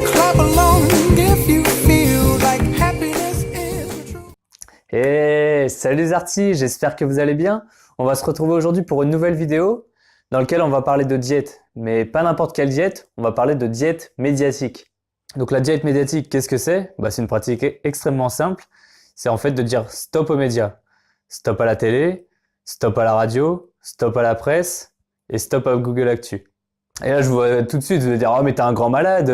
Clap along if you feel like happiness is the truth. Hey, salut les artis, j'espère que vous allez bien. On va se retrouver aujourd'hui pour une nouvelle vidéo dans laquelle on va parler de diète. Mais pas n'importe quelle diète, on va parler de diète médiatique. Donc la diète médiatique, qu'est-ce que c'est? C'est une pratique extrêmement simple. C'est en fait de dire stop aux médias. Stop à la télé, stop à la radio, stop à la presse et stop à Google Actu. Et là, je vois tout de suite, je vais dire, oh mais t'es un grand malade,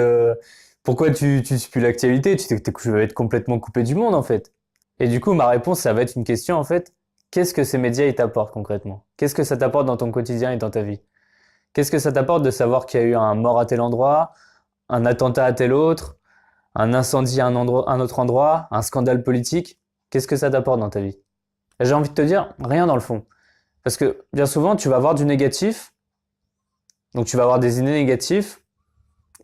pourquoi tu suis plus l'actualité? Tu vas être complètement coupé du monde en fait. Et du coup, ma réponse, ça va être une question en fait. Qu'est-ce que ces médias ils t'apportent concrètement? Qu'est-ce que ça t'apporte dans ton quotidien et dans ta vie? Qu'est-ce que ça t'apporte de savoir qu'il y a eu un mort à tel endroit, un attentat à tel autre, un incendie à un autre endroit, un scandale politique? Qu'est-ce que ça t'apporte dans ta vie? Et j'ai envie de te dire, rien dans le fond. Parce que bien souvent, tu vas avoir du négatif, donc tu vas avoir des idées négatives,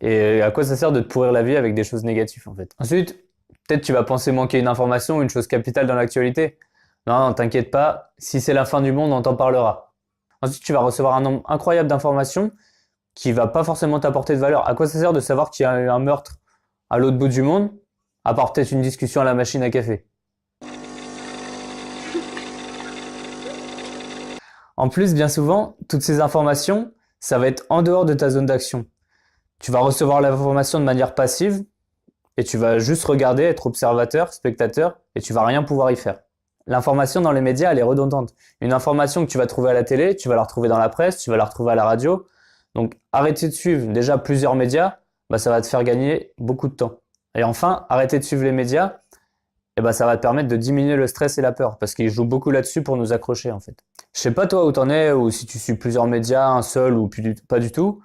et à quoi ça sert de te pourrir la vie avec des choses négatives en fait? Ensuite, peut-être tu vas penser manquer une information ou une chose capitale dans l'actualité. Non, t'inquiète pas, si c'est la fin du monde, on t'en parlera. Ensuite, tu vas recevoir un nombre incroyable d'informations qui va pas forcément t'apporter de valeur. À quoi ça sert de savoir qu'il y a eu un meurtre à l'autre bout du monde, à part peut-être une discussion à la machine à café? En plus, bien souvent, toutes ces informations, ça va être en dehors de ta zone d'action. Tu vas recevoir l'information de manière passive et tu vas juste regarder, être observateur, spectateur et tu vas rien pouvoir y faire. L'information dans les médias, elle est redondante. Une information que tu vas trouver à la télé, tu vas la retrouver dans la presse, tu vas la retrouver à la radio. Donc, arrêter de suivre déjà plusieurs médias, ça va te faire gagner beaucoup de temps. Et enfin, arrêter de suivre les médias, ça va te permettre de diminuer le stress et la peur parce qu'ils jouent beaucoup là-dessus pour nous accrocher en fait. Je sais pas toi où t'en es ou si tu suis plusieurs médias, un seul ou pas du tout.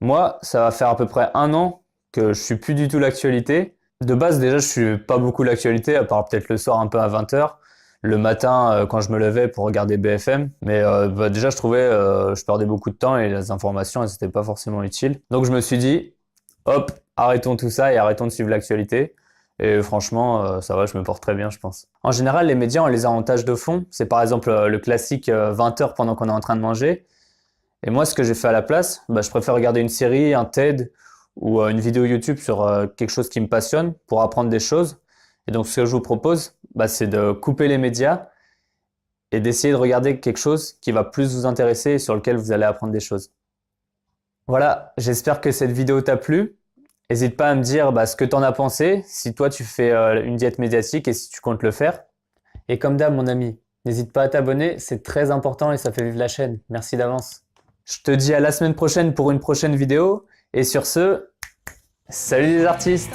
Moi, ça va faire à peu près 1 an que je suis plus du tout l'actualité. De base, déjà, je suis pas beaucoup l'actualité, à part peut-être le soir un peu à 20h, le matin quand je me levais pour regarder BFM. Mais déjà, je trouvais je perdais beaucoup de temps et les informations, elles étaient pas forcément utiles. Donc je me suis dit, hop, arrêtons tout ça et arrêtons de suivre l'actualité. Et franchement, ça va, je me porte très bien, je pense. En général, les médias ont les avantages de fond. C'est par exemple le classique 20h pendant qu'on est en train de manger. Et moi, ce que j'ai fait à la place, je préfère regarder une série, un TED ou une vidéo YouTube sur quelque chose qui me passionne pour apprendre des choses. Et donc, ce que je vous propose, c'est de couper les médias et d'essayer de regarder quelque chose qui va plus vous intéresser et sur lequel vous allez apprendre des choses. Voilà, j'espère que cette vidéo t'a plu. N'hésite pas à me dire ce que tu en as pensé, si toi tu fais une diète médiatique et si tu comptes le faire. Et comme d'hab, mon ami, n'hésite pas à t'abonner, c'est très important et ça fait vivre la chaîne. Merci d'avance. Je te dis à la semaine prochaine pour une prochaine vidéo. Et sur ce, salut les artistes!